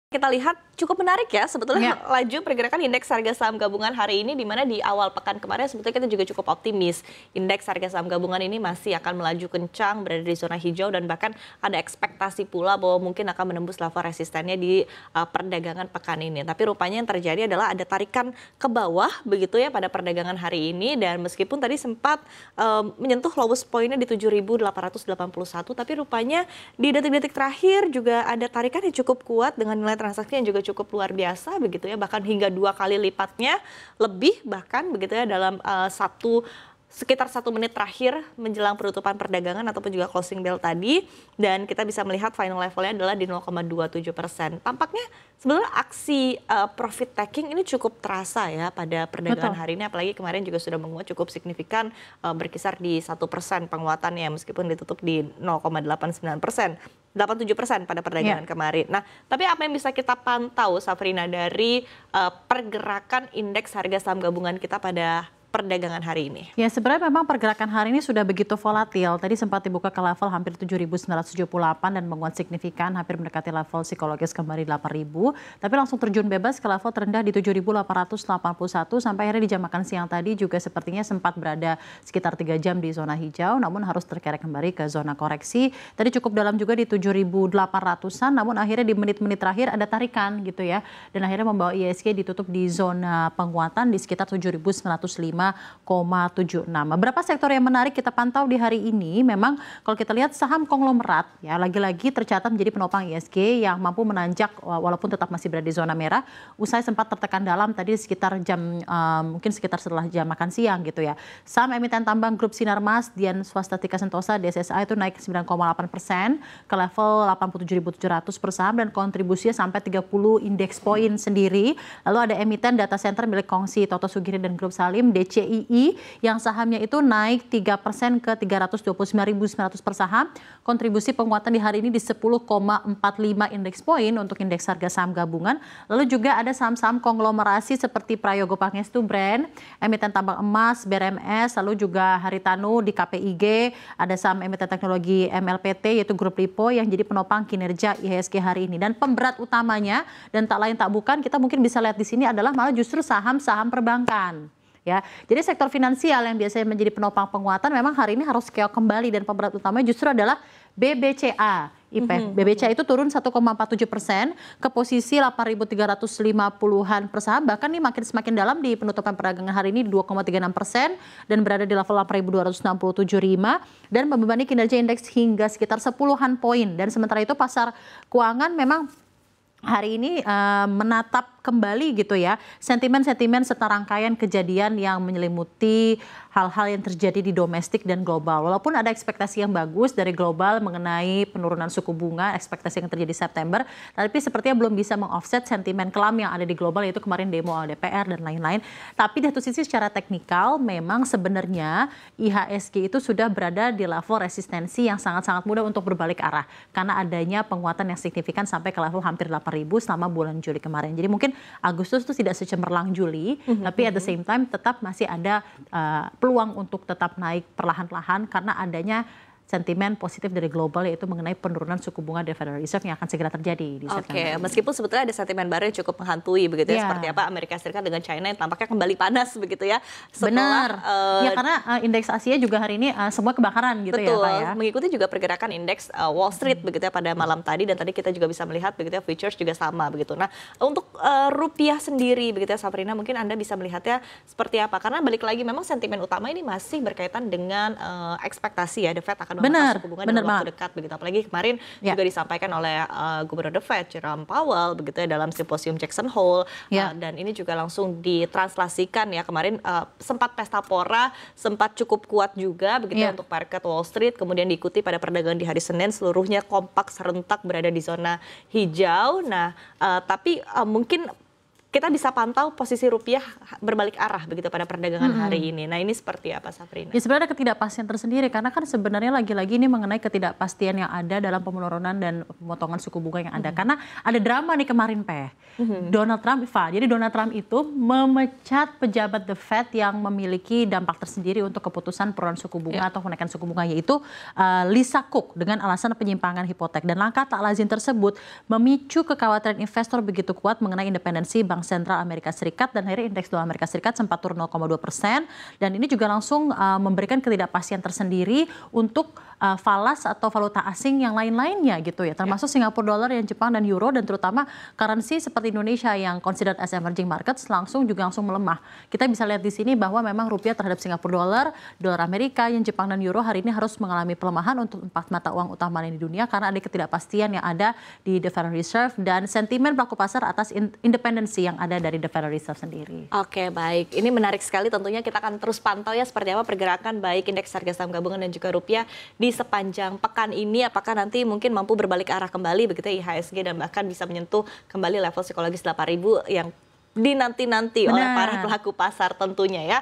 Kita lihat cukup menarik ya sebetulnya laju pergerakan indeks harga saham gabungan hari ini, di mana di awal pekan kemarin sebetulnya kita juga cukup optimis. Indeks harga saham gabungan ini masih akan melaju kencang, berada di zona hijau, dan bahkan ada ekspektasi pula bahwa mungkin akan menembus level resistennya di perdagangan pekan ini. Tapi rupanya yang terjadi adalah ada tarikan ke bawah begitu ya pada perdagangan hari ini, dan meskipun tadi sempat menyentuh lowest point-nya di 7.881, tapi rupanya di detik-detik terakhir juga ada tarikan yang cukup kuat dengan nilai transaksi yang juga cukup luar biasa begitu ya, bahkan hingga 2 kali lipatnya lebih bahkan begitu ya dalam sekitar 1 menit terakhir menjelang penutupan perdagangan ataupun juga closing bell tadi, dan kita bisa melihat final levelnya adalah di 0,27%. Tampaknya sebenarnya aksi profit taking ini cukup terasa ya pada perdagangan hari ini, apalagi kemarin juga sudah menguat cukup signifikan, berkisar di 1% penguatannya meskipun ditutup di 0,87% pada perdagangan kemarin. Nah, tapi apa yang bisa kita pantau, Safrina, dari pergerakan indeks harga saham gabungan kita pada perdagangan hari ini? Ya, sebenarnya memang pergerakan hari ini sudah begitu volatil. Tadi sempat dibuka ke level hampir 7.978 dan menguat signifikan, hampir mendekati level psikologis kembali 8.000. Tapi langsung terjun bebas ke level terendah di 7.881 sampai akhirnya di jam makan siang tadi juga sepertinya sempat berada sekitar 3 jam di zona hijau, namun harus terkerek kembali ke zona koreksi. Tadi cukup dalam juga di 7.800-an, namun akhirnya di menit-menit terakhir ada tarikan gitu ya. Dan akhirnya membawa IHSG ditutup di zona penguatan di sekitar 7.905,76. Beberapa sektor yang menarik kita pantau di hari ini, memang kalau kita lihat saham konglomerat ya lagi-lagi tercatat menjadi penopang IHSG yang mampu menanjak walaupun tetap masih berada di zona merah, usai sempat tertekan dalam tadi sekitar mungkin sekitar setelah jam makan siang gitu ya. Saham emiten tambang grup Sinarmas, Dian Swastitika Sentosa, DSSA itu naik 9,8% ke level 87.700 per saham dan kontribusinya sampai 30 indeks poin sendiri. Lalu ada emiten data center milik Kongsi Toto Sugiri dan grup Salim, CII, yang sahamnya itu naik 3% ke 329.900 per saham. Kontribusi penguatan di hari ini di 10,45 indeks poin untuk indeks harga saham gabungan. Lalu juga ada saham-saham konglomerasi seperti Prayogo Pangestu Brand, emiten tambang emas, BRMS, lalu juga Haritanu di KPIG, ada saham emiten teknologi MLPT yaitu grup Lipo yang jadi penopang kinerja IHSG hari ini. Dan pemberat utamanya dan tak lain tak bukan, kita mungkin bisa lihat di sini adalah malah justru saham-saham perbankan. Ya, jadi sektor finansial yang biasanya menjadi penopang penguatan memang hari ini harus keok kembali, dan pemberat utamanya justru adalah BBCA. BBCA itu turun 1,47% ke posisi 8.350-an per saham, bahkan ini semakin dalam di penutupan perdagangan hari ini 2,36% dan berada di level 8.267,5 dan membebani kinerja indeks hingga sekitar 10-an poin. Dan sementara itu pasar keuangan memang hari ini menatap kembali gitu ya sentimen-sentimen serta rangkaian kejadian yang menyelimuti hal-hal yang terjadi di domestik dan global. Walaupun ada ekspektasi yang bagus dari global mengenai penurunan suku bunga, ekspektasi yang terjadi September, tapi sepertinya belum bisa meng-offset sentimen kelam yang ada di global, yaitu kemarin demo LDPR dan lain-lain. Tapi di satu sisi secara teknikal memang sebenarnya IHSG itu sudah berada di level resistensi yang sangat-sangat mudah untuk berbalik arah karena adanya penguatan yang signifikan sampai ke level hampir 8.000 selama bulan Juli kemarin. Jadi mungkin Agustus itu tidak secemerlang Juli, tapi at the same time tetap masih ada peluang untuk tetap naik perlahan-lahan karena adanya sentimen positif dari global, yaitu mengenai penurunan suku bunga dari Federal Reserve yang akan segera terjadi di September. Meskipun sebetulnya ada sentimen baru yang cukup menghantui begitu ya, seperti apa Amerika Serikat dengan China yang tampaknya kembali panas begitu ya. Setelah, ya karena indeks Asia juga hari ini semua kebakaran gitu ya Pak ya. Mengikuti juga pergerakan indeks Wall Street begitu ya pada malam tadi, dan tadi kita juga bisa melihat begitu ya futures juga sama begitu. Nah, untuk rupiah sendiri begitu ya Safrina, mungkin Anda bisa melihatnya seperti apa, karena balik lagi memang sentimen utama ini masih berkaitan dengan ekspektasi ya The Fed akan suku bunga dalam waktu dekat begitu, apalagi kemarin juga disampaikan oleh Gubernur The Fed Jerome Powell begitu ya dalam simposium Jackson Hole, dan ini juga langsung ditranslasikan ya kemarin, sempat pesta pora, sempat cukup kuat juga begitu ya untuk market Wall Street, kemudian diikuti pada perdagangan di hari Senin seluruhnya kompak serentak berada di zona hijau. Nah, tapi mungkin kita bisa pantau posisi rupiah berbalik arah begitu pada perdagangan hari ini. Nah, ini seperti apa Safrina? Ya, sebenarnya ada ketidakpastian tersendiri karena kan sebenarnya lagi-lagi ini mengenai ketidakpastian yang ada dalam penurunan dan pemotongan suku bunga yang ada. Karena ada drama nih kemarin Donald Trump, jadi Donald Trump itu memecat pejabat The Fed yang memiliki dampak tersendiri untuk keputusan penurunan suku bunga atau kenaikan suku bunga, yaitu Lisa Cook, dengan alasan penyimpangan hipotek. Dan langkah tak lazim tersebut memicu kekhawatiran investor begitu kuat mengenai independensi Bank Sentral Amerika Serikat, dan akhirnya indeks dolar Amerika Serikat sempat turun 0,2%. Dan ini juga langsung memberikan ketidakpastian tersendiri untuk falas atau valuta asing yang lain-lainnya gitu ya, termasuk Singapura dollar, yang Jepang dan euro, dan terutama currency seperti Indonesia yang considered as emerging markets langsung melemah. Kita bisa lihat di sini bahwa memang rupiah terhadap Singapura dollar, dolar Amerika, yang Jepang dan euro hari ini harus mengalami pelemahan untuk 4 mata uang utama di dunia karena ada ketidakpastian yang ada di The Federal Reserve dan sentimen pelaku pasar atas independensi yang ada dari The Federal Reserve sendiri. Oke, baik. Ini menarik sekali, tentunya kita akan terus pantau ya seperti apa pergerakan baik indeks harga saham gabungan dan juga rupiah di sepanjang pekan ini. Apakah nanti mungkin mampu berbalik arah kembali begitu ya IHSG dan bahkan bisa menyentuh kembali level psikologis 8.000 yang dinanti-nanti oleh para pelaku pasar tentunya ya.